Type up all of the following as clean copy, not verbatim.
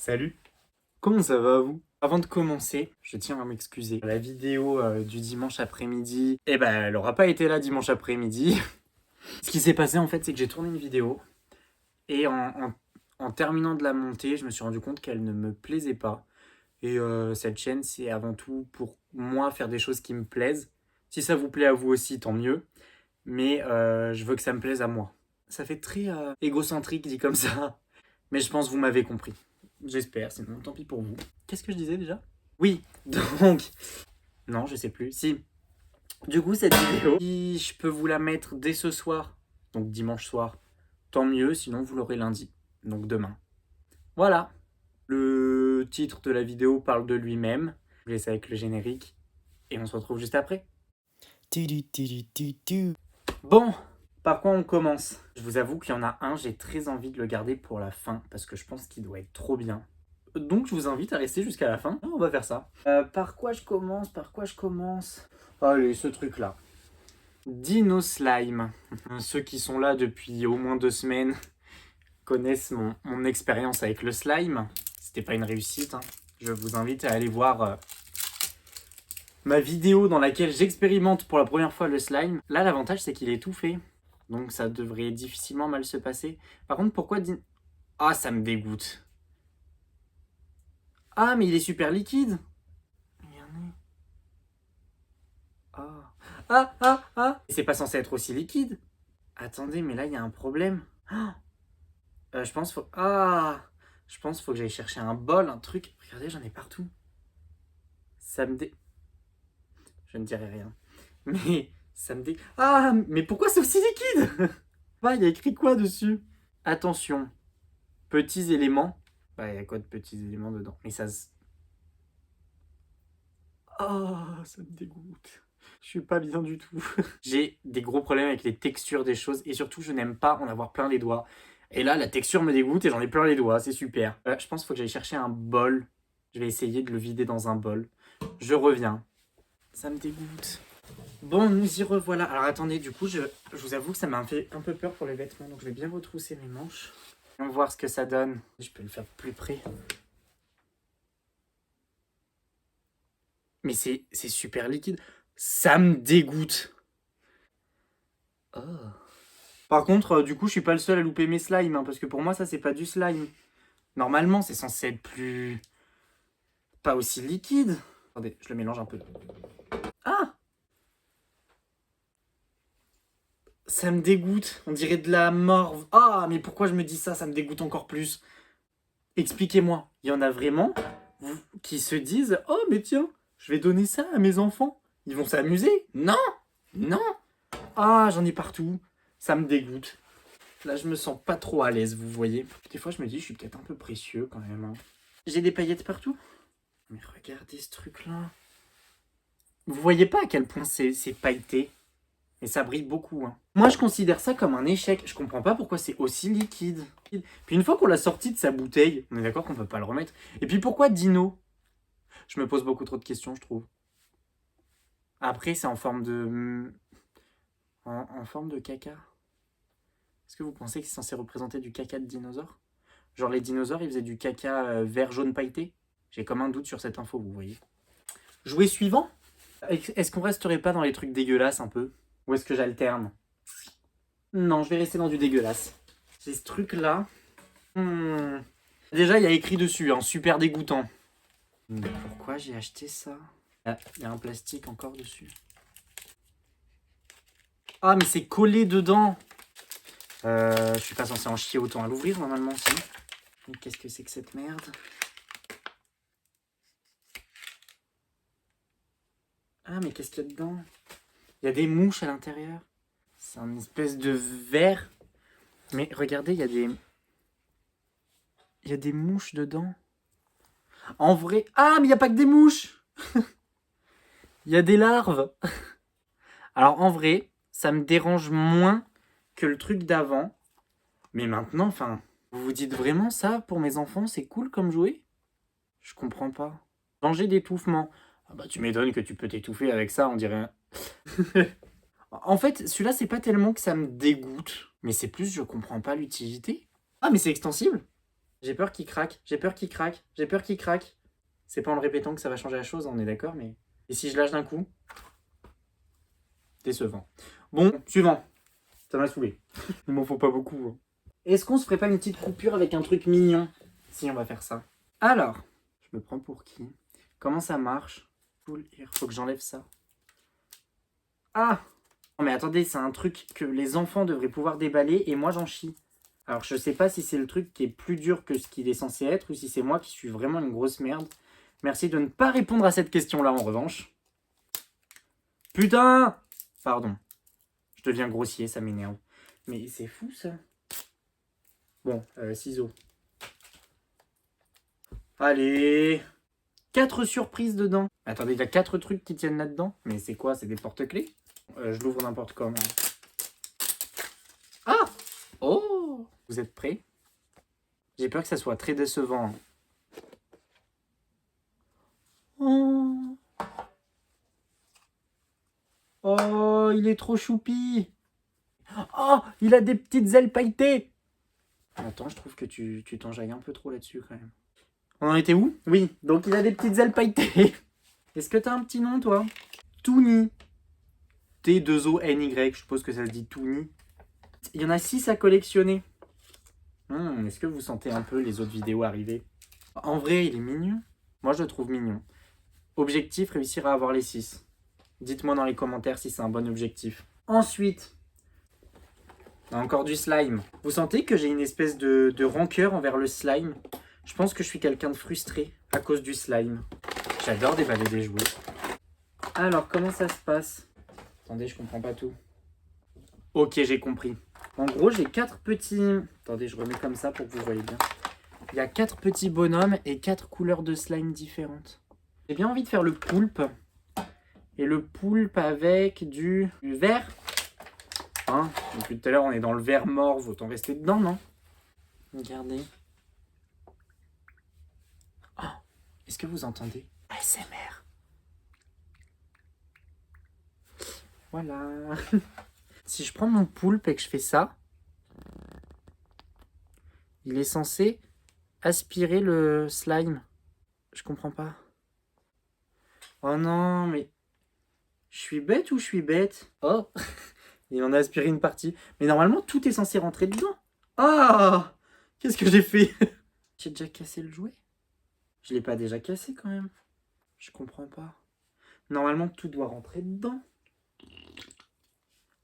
Salut! Comment ça va vous? Avant de commencer, je tiens à m'excuser. La vidéo du dimanche après-midi, elle aura pas été là dimanche après-midi. Ce qui s'est passé en fait, c'est que j'ai tourné une vidéo et en terminant de la monter, je me suis rendu compte qu'elle ne me plaisait pas. Et cette chaîne, c'est avant tout pour moi faire des choses qui me plaisent. Si ça vous plaît à vous aussi, tant mieux. Mais je veux que ça me plaise à moi. Ça fait très égocentrique dit comme ça. Mais je pense que vous m'avez compris. J'espère, sinon tant pis pour vous. Qu'est-ce que je disais déjà? Oui, donc... Non, je sais plus. Si. Du coup, cette vidéo, si je peux vous la mettre dès ce soir, donc dimanche soir, tant mieux, sinon vous l'aurez lundi, donc demain. Voilà. Le titre de la vidéo parle de lui-même. Je vous laisse avec le générique. Et on se retrouve juste après. Bon, par quoi on commence? Je vous avoue qu'il y en a un, j'ai très envie de le garder pour la fin, parce que je pense qu'il doit être trop bien. Donc je vous invite à rester jusqu'à la fin. On va faire ça. Par quoi je commence? Allez, ce truc-là. Dino Slime. Ceux qui sont là depuis au moins 2 semaines connaissent mon expérience avec le slime. C'était pas une réussite. Je vous invite à aller voir ma vidéo dans laquelle j'expérimente pour la première fois le slime. Là, l'avantage, c'est qu'il est tout fait. Donc ça devrait difficilement mal se passer. Par contre, pourquoi Ah, ça me dégoûte. Ah, mais il est super liquide. Regardez. Ah. C'est pas censé être aussi liquide. Attendez, mais là, il y a un problème. Je pense faut... Je pense qu'il faut que j'aille chercher un bol, un truc. Regardez, j'en ai partout. Ça me dé... Je ne dirai rien. Mais ça me dé... Ah, mais pourquoi c'est aussi liquide? Il y a écrit quoi dessus? Attention, petits éléments. Il y a quoi de petits éléments dedans? Mais ça se... Ça me dégoûte. Je suis pas bien du tout. J'ai des gros problèmes avec les textures des choses et surtout, je n'aime pas en avoir plein les doigts. Et là, la texture me dégoûte et j'en ai plein les doigts, c'est super. Je pense qu'il faut que j'aille chercher un bol. Je vais essayer de le vider dans un bol. Je reviens. Ça me dégoûte. Bon, nous y revoilà. Alors attendez, du coup, je vous avoue que ça m'a fait un peu peur pour les vêtements. Donc je vais bien retrousser mes manches. On va voir ce que ça donne. Je peux le faire plus près. Mais c'est super liquide. Ça me dégoûte. Oh. Par contre, du coup, je suis pas le seul à louper mes slimes. Parce que pour moi, ça, c'est pas du slime. Normalement, c'est censé être plus... Pas aussi liquide. Attendez, je le mélange un peu. Ah! Ça me dégoûte. On dirait de la morve. Ah, mais pourquoi je me dis ça? Ça me dégoûte encore plus. Expliquez-moi. Il y en a vraiment qui se disent « Oh, mais tiens, je vais donner ça à mes enfants. Ils vont s'amuser. » Non! Non! Ah, j'en ai partout. Ça me dégoûte. Là, je me sens pas trop à l'aise, vous voyez. Des fois, je me dis, je suis peut-être un peu précieux quand même. J'ai des paillettes partout. Mais regardez ce truc-là. Vous voyez pas à quel point c'est pailleté? Et ça brille beaucoup. Moi, je considère ça comme un échec. Je comprends pas pourquoi c'est aussi liquide. Puis une fois qu'on l'a sorti de sa bouteille, on est d'accord qu'on peut pas le remettre. Et puis pourquoi Dino? Je me pose beaucoup trop de questions, je trouve. Après, c'est en forme de... En forme de caca. Est-ce que vous pensez que c'est censé représenter du caca de dinosaure? Genre les dinosaures, ils faisaient du caca vert jaune pailleté? J'ai comme un doute sur cette info, vous voyez. Jouet suivant? Est-ce qu'on resterait pas dans les trucs dégueulasses un peu? Ou est-ce que j'alterne? Non, je vais rester dans du dégueulasse. J'ai ce truc-là. Déjà, il y a écrit dessus, super dégoûtant. Mais pourquoi j'ai acheté ça? Ah, il y a un plastique encore dessus. Ah, mais c'est collé dedans. Je suis pas censé en chier autant à l'ouvrir, normalement, si. Qu'est-ce que c'est que cette merde? Ah, mais qu'est-ce qu'il y a dedans? Il y a des mouches à l'intérieur. C'est une espèce de verre. Mais regardez, il y a des... Il y a des mouches dedans. En vrai... Ah, mais il n'y a pas que des mouches. Il y a des larves. Alors, en vrai, ça me dérange moins que le truc d'avant. Mais maintenant, vous vous dites vraiment ça pour mes enfants, c'est cool comme jouet? Je comprends pas. Danger d'étouffement. Ah bah tu m'étonnes que tu peux t'étouffer avec ça, on dirait... En fait, celui-là, c'est pas tellement que ça me dégoûte, mais c'est plus je comprends pas l'utilité. Ah, mais c'est extensible? J'ai peur qu'il craque, j'ai peur qu'il craque, j'ai peur qu'il craque. C'est pas en le répétant que ça va changer la chose, on est d'accord, mais... Et si je lâche d'un coup? Décevant. Bon, suivant. Ça m'a saoulé. Il m'en faut pas beaucoup. Hein. Est-ce qu'on se ferait pas une petite coupure avec un truc mignon? Si, on va faire ça. Alors, je me prends pour qui? Comment ça marche? Il faut que j'enlève ça. Ah! Non mais attendez, c'est un truc que les enfants devraient pouvoir déballer et moi j'en chie. Alors je sais pas si c'est le truc qui est plus dur que ce qu'il est censé être ou si c'est moi qui suis vraiment une grosse merde. Merci de ne pas répondre à cette question-là en revanche. Putain! Pardon. Je deviens grossier, ça m'énerve. Mais c'est fou ça. Bon, ciseaux. Allez! 4 surprises dedans. Attendez, il y a 4 trucs qui tiennent là-dedans. Mais c'est quoi? C'est des porte-clés? Je l'ouvre n'importe comment. Ah! Oh! Vous êtes prêts? J'ai peur que ça soit très décevant. Oh! Oh, il est trop choupi! Oh, il a des petites ailes pailletées! Attends, je trouve que tu t'enjailles un peu trop là-dessus quand même. On en était où? Oui, donc il a des petites ailes pailletées. Est-ce que t'as un petit nom, toi? Toony. T2ONY, je suppose que ça se dit Toony. Il y en a 6 à collectionner. Est-ce que vous sentez un peu les autres vidéos arriver? En vrai, il est mignon. Moi, je le trouve mignon. Objectif, réussir à avoir les 6. Dites-moi dans les commentaires si c'est un bon objectif. Ensuite, encore du slime. Vous sentez que j'ai une espèce de rancœur envers le slime? Je pense que je suis quelqu'un de frustré à cause du slime. J'adore déballer des jouets. Alors, comment ça se passe? Attendez, je comprends pas tout. Ok, j'ai compris. En gros, j'ai 4 petits... Attendez, je remets comme ça pour que vous voyez bien. Il y a 4 petits bonhommes et 4 couleurs de slime différentes. J'ai bien envie de faire le poulpe. Et le poulpe avec du vert. Hein? Depuis tout à l'heure, on est dans le vert mort. Autant rester dedans, non? Regardez. Oh, est-ce que vous entendez? ASMR. Voilà. Si je prends mon poulpe et que je fais ça, il est censé aspirer le slime. Je comprends pas. Oh non, mais... Je suis bête ou je suis bête? Oh, il en a aspiré une partie. Mais normalement, tout est censé rentrer dedans. Ah! Qu'est-ce que j'ai fait? J'ai déjà cassé le jouet? Je l'ai pas déjà cassé quand même. Je comprends pas. Normalement, tout doit rentrer dedans.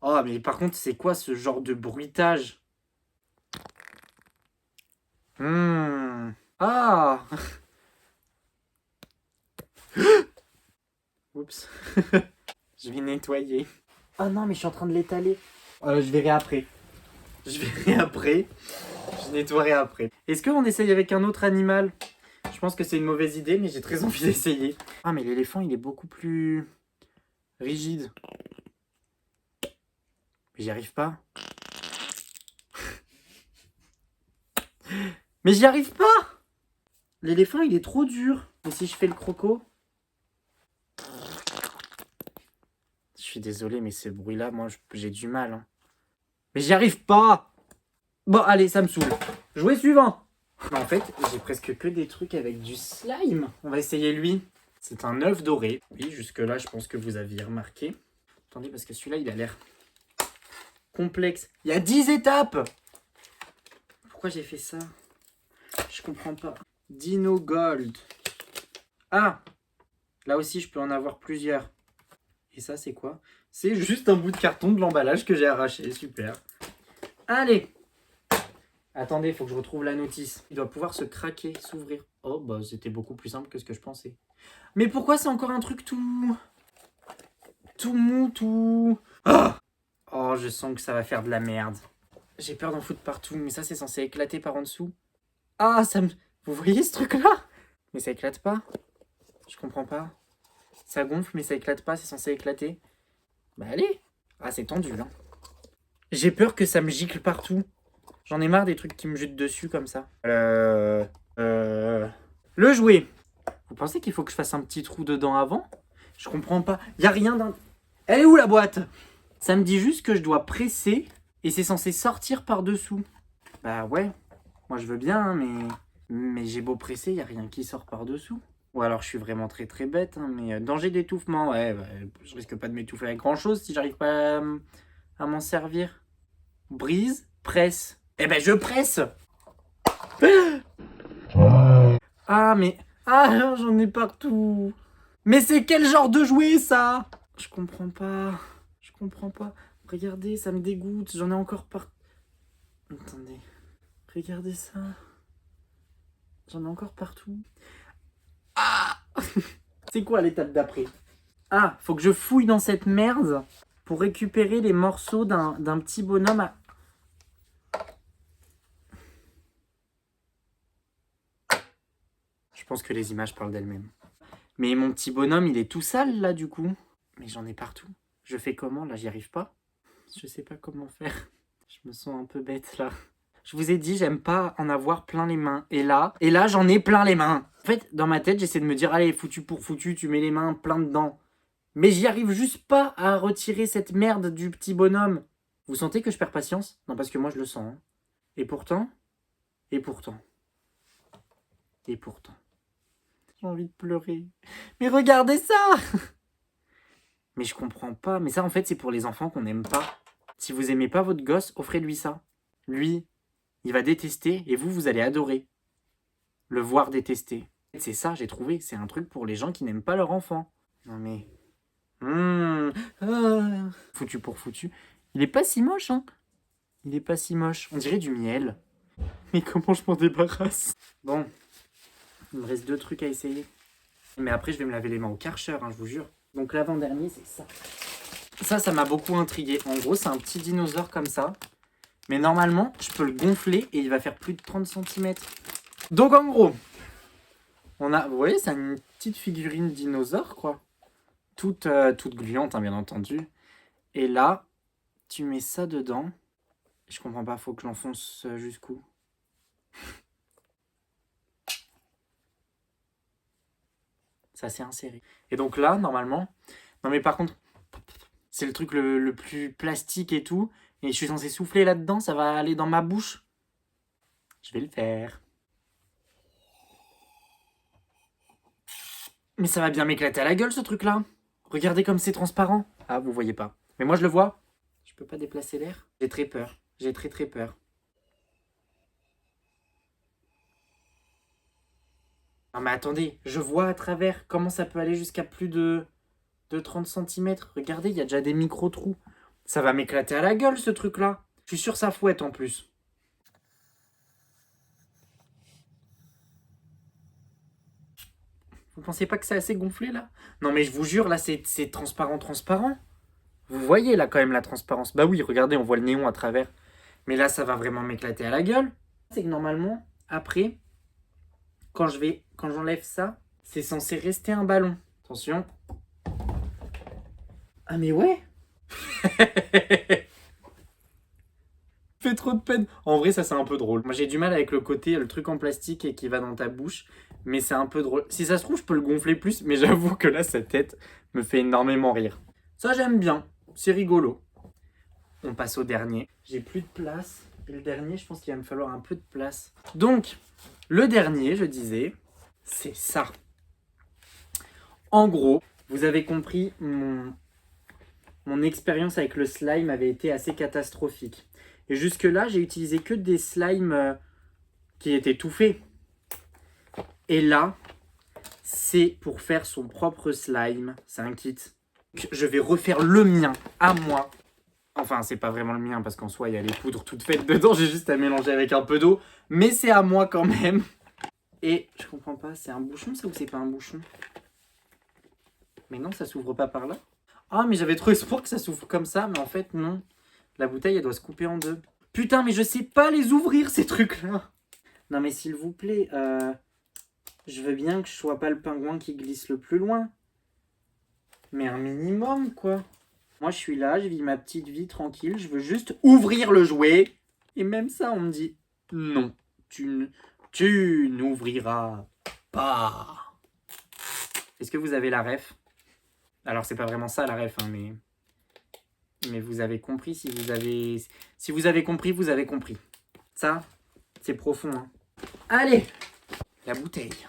Oh, mais par contre, c'est quoi ce genre de bruitage? Ah! Oups. Je vais nettoyer. Oh non, mais je suis en train de l'étaler. Je verrai après. Je verrai après. Je nettoierai après. Est-ce qu'on essaye avec un autre animal? Je pense que c'est une mauvaise idée, mais j'ai très envie d'essayer. Ah, mais l'éléphant, il est beaucoup plus rigide. Mais j'y arrive pas. Mais j'y arrive pas! L'éléphant, il est trop dur. Et si je fais le croco? Je suis désolé, mais ce bruit-là, moi, j'ai du mal. Hein. Mais j'y arrive pas! Bon, allez, ça me saoule. Jouet suivant! En fait, j'ai presque que des trucs avec du slime. On va essayer lui. C'est un œuf doré. Oui, jusque-là, je pense que vous aviez remarqué. Attendez, parce que celui-là, il a l'air complexe. Il y a 10 étapes! Pourquoi j'ai fait ça? Je comprends pas. Dino Gold. Ah! Là aussi, je peux en avoir plusieurs. Et ça, c'est quoi? C'est juste un bout de carton de l'emballage que j'ai arraché. Super. Allez! Attendez, il faut que je retrouve la notice. Il doit pouvoir se craquer, s'ouvrir. Oh, bah, c'était beaucoup plus simple que ce que je pensais. Mais pourquoi c'est encore un truc tout... tout mou, tout... Oh, je sens que ça va faire de la merde. J'ai peur d'en foutre partout, mais ça, c'est censé éclater par en dessous. Ah, ça me... Vous voyez ce truc-là? Mais ça éclate pas. Je comprends pas. Ça gonfle, mais ça éclate pas, c'est censé éclater. Bah allez. Ah, c'est tendu, là. J'ai peur que ça me gicle partout. J'en ai marre des trucs qui me jutent dessus comme ça. Le jouet. Vous pensez qu'il faut que je fasse un petit trou dedans avant? Je comprends pas. Y a rien dans... Elle est où la boîte? Ça me dit juste que je dois presser et c'est censé sortir par-dessous. Bah ouais. Moi je veux bien, hein, mais Mais j'ai beau presser, y a rien qui sort par-dessous. Ou alors je suis vraiment très très bête, hein, mais danger d'étouffement, ouais, bah, je risque pas de m'étouffer avec grand-chose si j'arrive pas à m'en servir. Brise, presse. Eh ben je presse. Ah mais... Ah, j'en ai partout. Mais c'est quel genre de jouet ça? Je comprends pas. Je comprends pas. Regardez, ça me dégoûte. J'en ai encore partout. Attendez. Regardez ça. J'en ai encore partout. Ah. C'est quoi l'étape d'après? Ah, faut que je fouille dans cette merde pour récupérer les morceaux d'un petit bonhomme à... Je pense que les images parlent d'elles-mêmes. Mais mon petit bonhomme, il est tout sale là du coup. Mais j'en ai partout. Je fais comment là? J'y arrive pas. Je sais pas comment faire. Je me sens un peu bête là. Je vous ai dit, j'aime pas en avoir plein les mains. Et là j'en ai plein les mains. En fait, dans ma tête, j'essaie de me dire, allez, foutu pour foutu, tu mets les mains plein dedans. Mais j'y arrive juste pas à retirer cette merde du petit bonhomme. Vous sentez que je perds patience? Non, parce que moi je le sens. Hein. Et pourtant, et pourtant, et pourtant. J'ai envie de pleurer. Mais regardez ça! Mais je comprends pas. Mais ça, en fait, c'est pour les enfants qu'on n'aime pas. Si vous aimez pas votre gosse, offrez-lui ça. Lui, il va détester et vous, vous allez adorer. Le voir détester. C'est ça, j'ai trouvé. C'est un truc pour les gens qui n'aiment pas leur enfant. Non mais... Foutu pour foutu. Il est pas si moche, hein. Il est pas si moche. On dirait du miel. Mais comment je m'en débarrasse? Bon. Il me reste 2 trucs à essayer. Mais après, je vais me laver les mains au Karcher, hein, je vous jure. Donc l'avant-dernier, c'est ça. Ça m'a beaucoup intrigué. En gros, c'est un petit dinosaure comme ça. Mais normalement, je peux le gonfler et il va faire plus de 30 cm. Donc en gros, on a... Vous voyez, c'est une petite figurine dinosaure, quoi. Toute gluante, hein, bien entendu. Et là, tu mets ça dedans. Je comprends pas, faut que je l'enfonce jusqu'où? Ça s'est inséré. Et donc là, normalement... Non mais par contre, c'est le truc le plus plastique et tout. Et je suis censé souffler là-dedans, ça va aller dans ma bouche. Je vais le faire. Mais ça va bien m'éclater à la gueule ce truc-là. Regardez comme c'est transparent. Ah, vous voyez pas. Mais moi je le vois. Je peux pas déplacer l'air. J'ai très peur. J'ai très très peur. Non mais attendez, je vois à travers comment ça peut aller jusqu'à plus de 30 cm. Regardez, il y a déjà des micro-trous. Ça va m'éclater à la gueule ce truc-là. Je suis sûr ça fouette en plus. Vous pensez pas que c'est assez gonflé là? Non mais je vous jure, là c'est transparent, transparent. Vous voyez là quand même la transparence. Bah oui, regardez, on voit le néon à travers. Mais là ça va vraiment m'éclater à la gueule. C'est que normalement, après, quand j'enlève ça, c'est censé rester un ballon. Attention. Ah mais ouais. Fait trop de peine. En vrai, ça c'est un peu drôle. Moi j'ai du mal avec le côté, le truc en plastique et qui va dans ta bouche. Mais c'est un peu drôle. Si ça se trouve, je peux le gonfler plus. Mais j'avoue que là, sa tête me fait énormément rire. Ça, j'aime bien. C'est rigolo. On passe au dernier. J'ai plus de place. Et le dernier, je pense qu'il va me falloir un peu de place. Donc, le dernier, je disais, c'est ça. En gros, vous avez compris, mon expérience avec le slime avait été assez catastrophique. Et jusque-là, j'ai utilisé que des slimes qui étaient tout faits. Et là, c'est pour faire son propre slime. C'est un kit. Je vais refaire le mien, à moi. Enfin, c'est pas vraiment le mien, parce qu'en soi, il y a les poudres toutes faites dedans. J'ai juste à mélanger avec un peu d'eau. Mais c'est à moi quand même. Et je comprends pas, c'est un bouchon ça ou c'est pas un bouchon? Mais non, ça s'ouvre pas par là. Ah, mais j'avais trop espoir que ça s'ouvre comme ça. Mais en fait, non. La bouteille, elle doit se couper en deux. Putain, mais je sais pas les ouvrir, ces trucs-là. Non, mais s'il vous plaît, je veux bien que je sois pas le pingouin qui glisse le plus loin. Mais un minimum, quoi. Moi, je suis là, je vis ma petite vie tranquille. Je veux juste ouvrir le jouet. Et même ça, on me dit, non, tu n'ouvriras pas. Est-ce que vous avez la ref? Alors, c'est pas vraiment ça, la ref, hein, mais vous avez compris. Si vous avez compris, vous avez compris. Ça, c'est profond. Hein. Allez, la bouteille.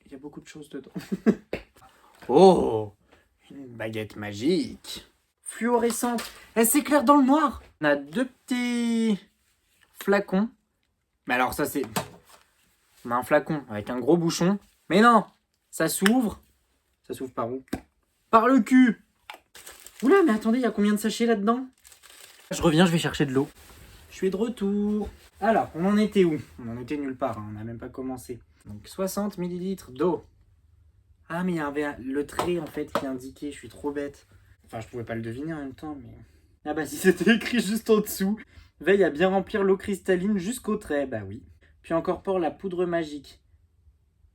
Il y a beaucoup de choses dedans. Oh, une baguette magique. Fluorescente. Elle s'éclaire dans le noir. On a 2 petits flacons. Mais alors ça c'est... On a un flacon avec un gros bouchon. Mais non, ça s'ouvre. Ça s'ouvre par où? Par le cul. Oula, mais attendez, il y a combien de sachets là-dedans? Je reviens, je vais chercher de l'eau. Je suis de retour. Alors, on en était où? On en était nulle part, hein, on n'a même pas commencé. Donc 60 ml d'eau. Ah, mais il y avait le trait en fait qui indiquait, je suis trop bête. Enfin, je pouvais pas le deviner en même temps, mais... Ah bah si c'était écrit juste en dessous. Veille à bien remplir l'eau cristalline jusqu'au trait, bah oui. Puis incorpore la poudre magique.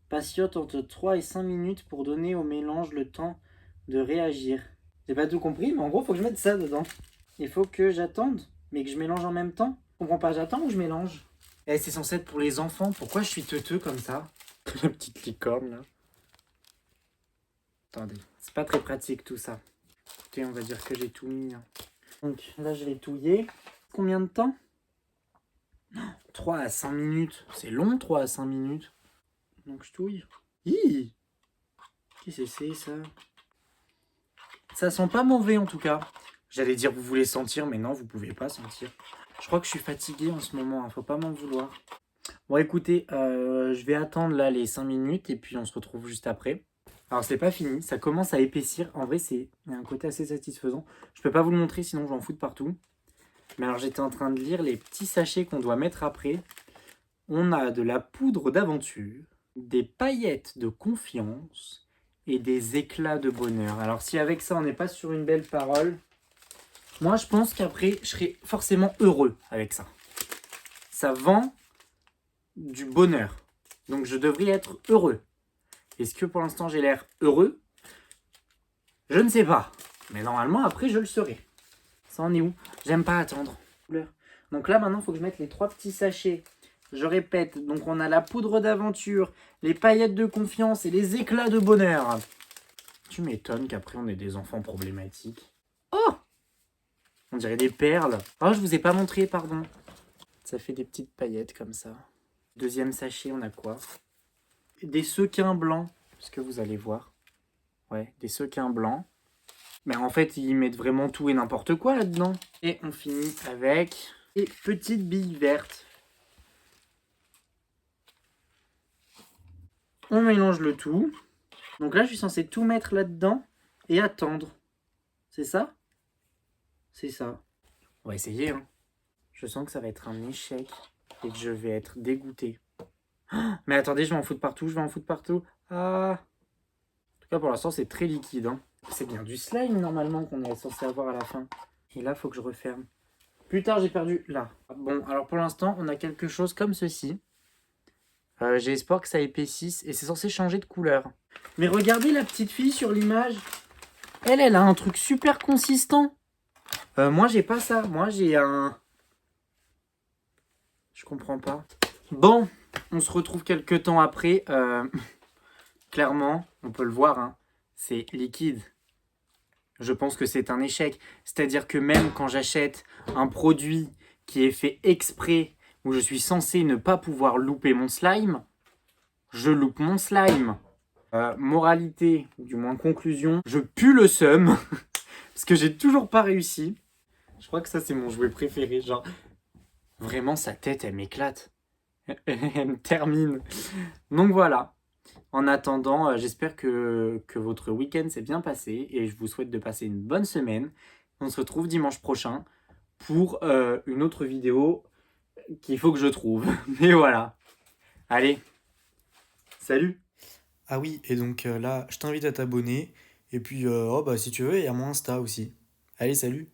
Patiente entre 3 et 5 minutes pour donner au mélange le temps de réagir. J'ai pas tout compris, mais en gros, faut que je mette ça dedans. Il faut que j'attende, mais que je mélange en même temps. Je comprends pas, j'attends ou je mélange? Eh, c'est censé être pour les enfants, pourquoi je suis teuteux comme ça? La petite licorne, là. Attendez, c'est pas très pratique tout ça. Écoutez, on va dire que j'ai tout mis. Hein. Donc là, je l'ai touillé. Combien de temps? 3 à 5 minutes. C'est long, 3 à 5 minutes. Donc je touille. Hi! Qu'est-ce que c'est ça? Ça sent pas mauvais en tout cas. J'allais dire vous voulez sentir, mais non, vous pouvez pas sentir. Je crois que je suis fatigué en ce moment, hein. Faut pas m'en vouloir. Bon écoutez, je vais attendre là les 5 minutes et puis on se retrouve juste après. Alors c'est pas fini, ça commence à épaissir. En vrai, il y a un côté assez satisfaisant. Je peux pas vous le montrer sinon je vais en foutre partout. Mais alors j'étais en train de lire les petits sachets qu'on doit mettre après. On a de la poudre d'aventure, des paillettes de confiance et des éclats de bonheur. Alors si avec ça on n'est pas sur une belle parole, moi je pense qu'après je serai forcément heureux avec ça. Ça vend du bonheur. Donc je devrais être heureux. Est-ce que pour l'instant j'ai l'air heureux? Je ne sais pas. Mais normalement après je le serai. Ça en est où? J'aime pas attendre. Donc là maintenant il faut que je mette les 3 petits sachets. Je répète, donc on a la poudre d'aventure, les paillettes de confiance et les éclats de bonheur. Tu m'étonnes qu'après on ait des enfants problématiques. Oh! On dirait des perles. Oh, je vous ai pas montré, pardon. Ça fait des petites paillettes comme ça. Deuxième sachet, on a quoi? Des sequins blancs, ce que vous allez voir. Ouais, des sequins blancs. Mais en fait, ils mettent vraiment tout et n'importe quoi là-dedans. Et on finit avec des petites billes vertes. On mélange le tout. Donc là, je suis censé tout mettre là-dedans et attendre. C'est ça? C'est ça. On va essayer, hein. Je sens que ça va être un échec et que je vais être dégoûté. Oh, mais attendez, je vais en foutre partout, je vais en foutre partout. Ah. En tout cas, pour l'instant, c'est très liquide. Hein. C'est bien du slime, normalement, qu'on est censé avoir à la fin. Et là, il faut que je referme. Plus tard, j'ai perdu là. Bon, alors pour l'instant, on a quelque chose comme ceci. J'ai espoir que ça épaississe et c'est censé changer de couleur. Mais regardez la petite fille sur l'image. Elle a un truc super consistant. Moi, j'ai pas ça. Moi, j'ai un... Je comprends pas. Bon, on se retrouve quelques temps après. Clairement, on peut le voir, hein, c'est liquide. Je pense que c'est un échec. C'est-à-dire que même quand j'achète un produit qui est fait exprès, où je suis censé ne pas pouvoir louper mon slime, je loupe mon slime. Moralité, ou du moins conclusion, je pue le seum, parce que j'ai toujours pas réussi. Je crois que ça c'est mon jouet préféré, genre, vraiment sa tête elle m'éclate. Elle me termine. Donc voilà. En attendant, j'espère que votre week-end s'est bien passé et je vous souhaite de passer une bonne semaine. On se retrouve dimanche prochain pour une autre vidéo qu'il faut que je trouve. Mais voilà. Allez, salut! Ah oui, et donc là, je t'invite à t'abonner. Et puis, oh, bah, si tu veux, il y a mon Insta aussi. Allez, salut!